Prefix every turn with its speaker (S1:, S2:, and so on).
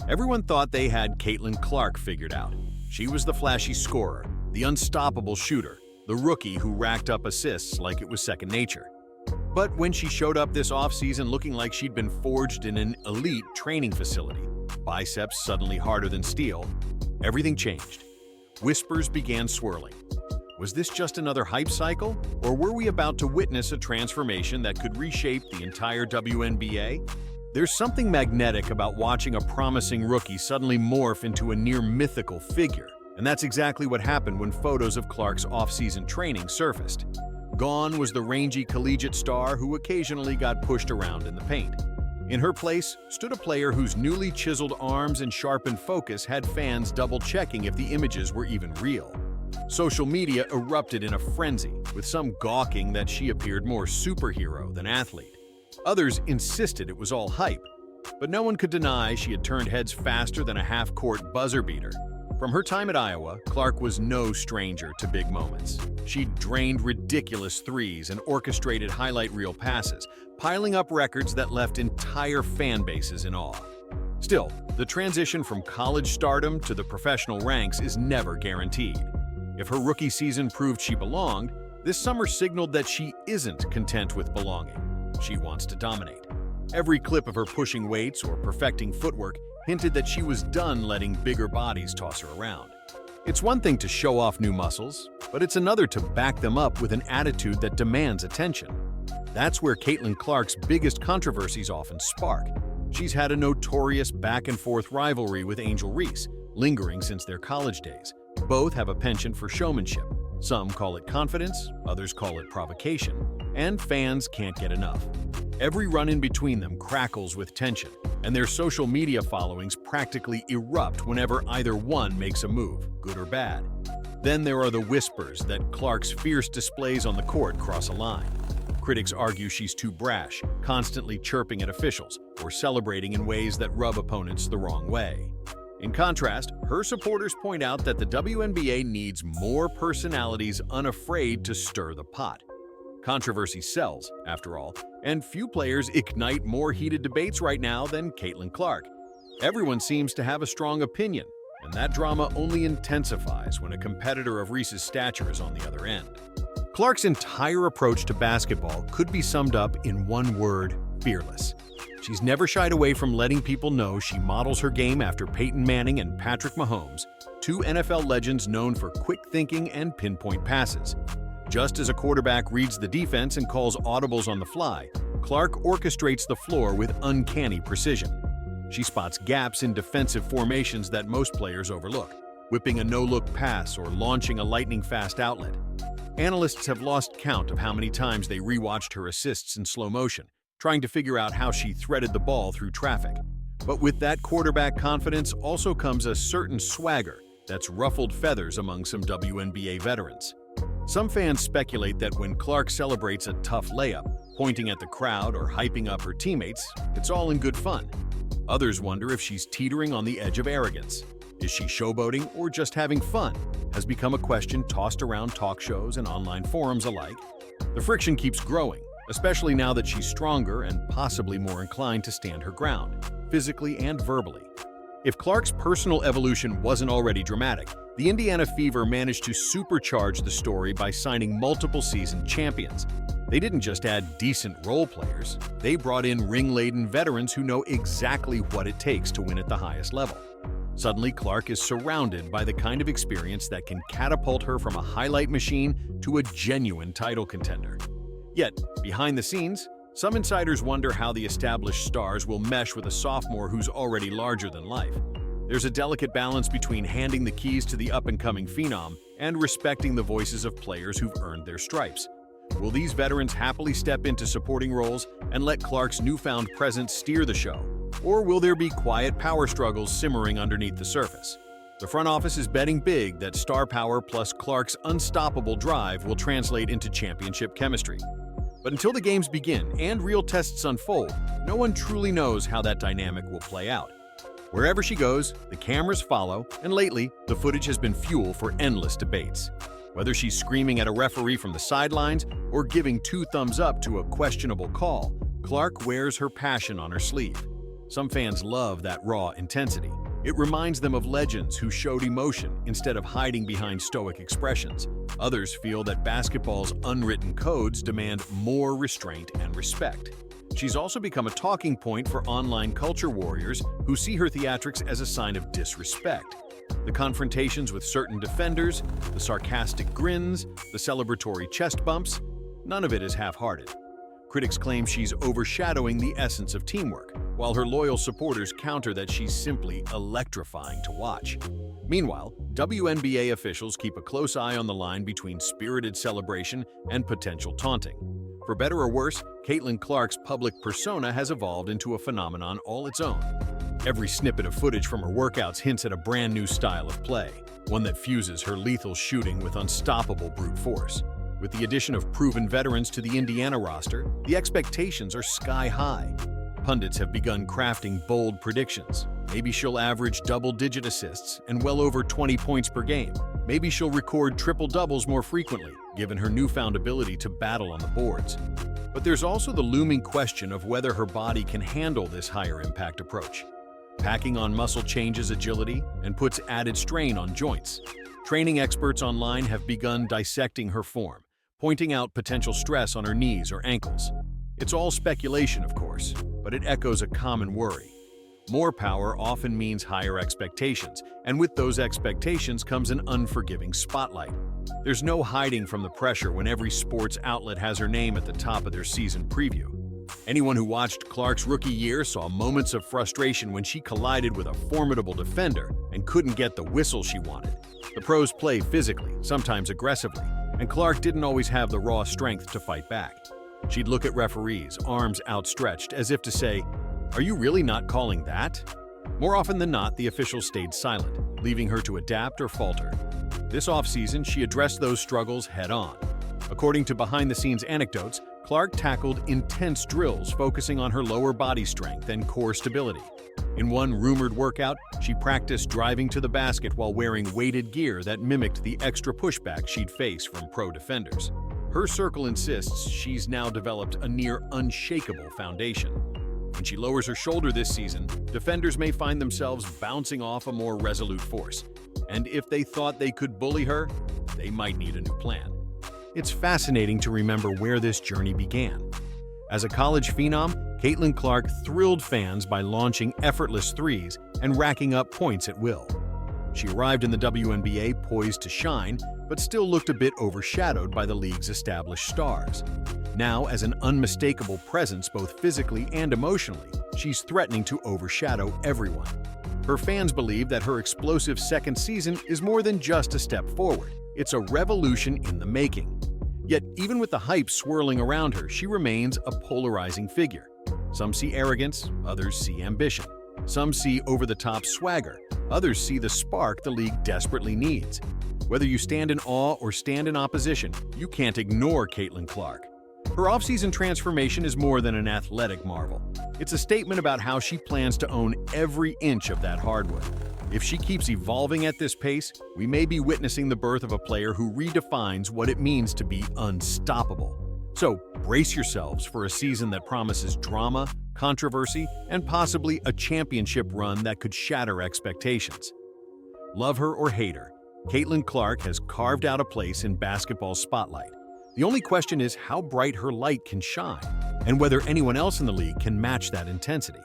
S1: Everyone thought they had Caitlin Clark figured out. She was the flashy scorer, the unstoppable shooter, the rookie who racked up assists like it was second nature. But when she showed up this offseason looking like she'd been forged in an elite training facility, biceps suddenly harder than steel, everything changed. Whispers began swirling. Was this just another hype cycle, or were we about to witness a transformation that could reshape the entire WNBA? There's something magnetic about watching a promising rookie suddenly morph into a near-mythical figure, and that's exactly what happened when photos of Clark's off-season training surfaced. Gone was the rangy collegiate star who occasionally got pushed around in the paint. In her place stood a player whose newly chiseled arms and sharpened focus had fans double-checking if the images were even real. Social media erupted in a frenzy, with some gawking that she appeared more superhero than athlete. Others insisted it was all hype, but no one could deny she had turned heads faster than a half-court buzzer beater. From her time at Iowa, Clark was no stranger to big moments. She drained ridiculous threes and orchestrated highlight reel passes, piling up records that left entire fan bases in awe. Still, the transition from college stardom to the professional ranks is never guaranteed. If her rookie season proved she belonged, this summer signaled that she isn't content with belonging. She wants to dominate. Every clip of her pushing weights or perfecting footwork hinted that she was done letting bigger bodies toss her around. It's one thing to show off new muscles, but it's another to back them up with an attitude that demands attention. That's where Caitlin Clark's biggest controversies often spark. She's had a notorious back-and-forth rivalry with Angel Reese, lingering since their college days. Both have a penchant for showmanship. Some call it confidence, others call it provocation, and fans can't get enough. Every run-in between them crackles with tension, and their social media followings practically erupt whenever either one makes a move, good or bad. Then there are the whispers that Clark's fierce displays on the court cross a line. Critics argue she's too brash, constantly chirping at officials, or celebrating in ways that rub opponents the wrong way. In contrast, her supporters point out that the WNBA needs more personalities unafraid to stir the pot. Controversy sells, after all, and few players ignite more heated debates right now than Caitlin Clark. Everyone seems to have a strong opinion, and that drama only intensifies when a competitor of Reese's stature is on the other end. Clark's entire approach to basketball could be summed up in one word: fearless. She's never shied away from letting people know she models her game after Peyton Manning and Patrick Mahomes, two NFL legends known for quick thinking and pinpoint passes. Just as a quarterback reads the defense and calls audibles on the fly, Clark orchestrates the floor with uncanny precision. She spots gaps in defensive formations that most players overlook, whipping a no-look pass or launching a lightning-fast outlet. Analysts have lost count of how many times they rewatched her assists in slow motion, trying to figure out how she threaded the ball through traffic. But with that quarterback confidence also comes a certain swagger that's ruffled feathers among some WNBA veterans. Some fans speculate that when Clark celebrates a tough layup, pointing at the crowd or hyping up her teammates, it's all in good fun. Others wonder if she's teetering on the edge of arrogance. Is she showboating or just having fun? Has become a question tossed around talk shows and online forums alike. The friction keeps growing, especially now that she's stronger and possibly more inclined to stand her ground, physically and verbally. If Clark's personal evolution wasn't already dramatic, the Indiana Fever managed to supercharge the story by signing multiple season champions. They didn't just add decent role players, they brought in ring-laden veterans who know exactly what it takes to win at the highest level. Suddenly, Clark is surrounded by the kind of experience that can catapult her from a highlight machine to a genuine title contender. Yet, behind the scenes, some insiders wonder how the established stars will mesh with a sophomore who's already larger than life. There's a delicate balance between handing the keys to the up-and-coming phenom and respecting the voices of players who've earned their stripes. Will these veterans happily step into supporting roles and let Clark's newfound presence steer the show? Or will there be quiet power struggles simmering underneath the surface? The front office is betting big that star power plus Clark's unstoppable drive will translate into championship chemistry. But until the games begin and real tests unfold, no one truly knows how that dynamic will play out. Wherever she goes, the cameras follow, and lately, the footage has been fuel for endless debates. Whether she's screaming at a referee from the sidelines or giving two thumbs up to a questionable call, Clark wears her passion on her sleeve. Some fans love that raw intensity. It reminds them of legends who showed emotion instead of hiding behind stoic expressions. Others feel that basketball's unwritten codes demand more restraint and respect. She's also become a talking point for online culture warriors who see her theatrics as a sign of disrespect. The confrontations with certain defenders, the sarcastic grins, the celebratory chest bumps, none of it is half-hearted. Critics claim she's overshadowing the essence of teamwork, while her loyal supporters counter that she's simply electrifying to watch. Meanwhile, WNBA officials keep a close eye on the line between spirited celebration and potential taunting. For better or worse, Caitlin Clark's public persona has evolved into a phenomenon all its own. Every snippet of footage from her workouts hints at a brand new style of play, one that fuses her lethal shooting with unstoppable brute force. With the addition of proven veterans to the Indiana roster, the expectations are sky high. Pundits have begun crafting bold predictions. Maybe she'll average double-digit assists and well over 20 points per game. Maybe she'll record triple-doubles more frequently, given her newfound ability to battle on the boards. But there's also the looming question of whether her body can handle this higher-impact approach. Packing on muscle changes agility and puts added strain on joints. Training experts online have begun dissecting her form, pointing out potential stress on her knees or ankles. It's all speculation, of course, but it echoes a common worry. More power often means higher expectations, and with those expectations comes an unforgiving spotlight. There's no hiding from the pressure when every sports outlet has her name at the top of their season preview. Anyone who watched Clark's rookie year saw moments of frustration when she collided with a formidable defender and couldn't get the whistle she wanted. The pros play physically, sometimes aggressively, and Clark didn't always have the raw strength to fight back. She'd look at referees, arms outstretched, as if to say, "Are you really not calling that?" More often than not, the officials stayed silent, leaving her to adapt or falter. This offseason, she addressed those struggles head-on. According to behind-the-scenes anecdotes, Clark tackled intense drills focusing on her lower body strength and core stability. In one rumored workout, she practiced driving to the basket while wearing weighted gear that mimicked the extra pushback she'd face from pro defenders. Her circle insists she's now developed a near unshakable foundation. When she lowers her shoulder this season, defenders may find themselves bouncing off a more resolute force. And if they thought they could bully her, they might need a new plan. It's fascinating to remember where this journey began. As a college phenom, Caitlin Clark thrilled fans by launching effortless threes and racking up points at will. She arrived in the WNBA poised to shine, but still looked a bit overshadowed by the league's established stars. Now, as an unmistakable presence both physically and emotionally, she's threatening to overshadow everyone. Her fans believe that her explosive second season is more than just a step forward. It's a revolution in the making. Yet, even with the hype swirling around her, she remains a polarizing figure. Some see arrogance, others see ambition. Some see over-the-top swagger, others see the spark the league desperately needs. Whether you stand in awe or stand in opposition, you can't ignore Caitlin Clark. Her offseason transformation is more than an athletic marvel. It's a statement about how she plans to own every inch of that hardwood. If she keeps evolving at this pace, we may be witnessing the birth of a player who redefines what it means to be unstoppable. So, brace yourselves for a season that promises drama, controversy, and possibly a championship run that could shatter expectations. Love her or hate her, Caitlin Clark has carved out a place in basketball's spotlight. The only question is how bright her light can shine, and whether anyone else in the league can match that intensity.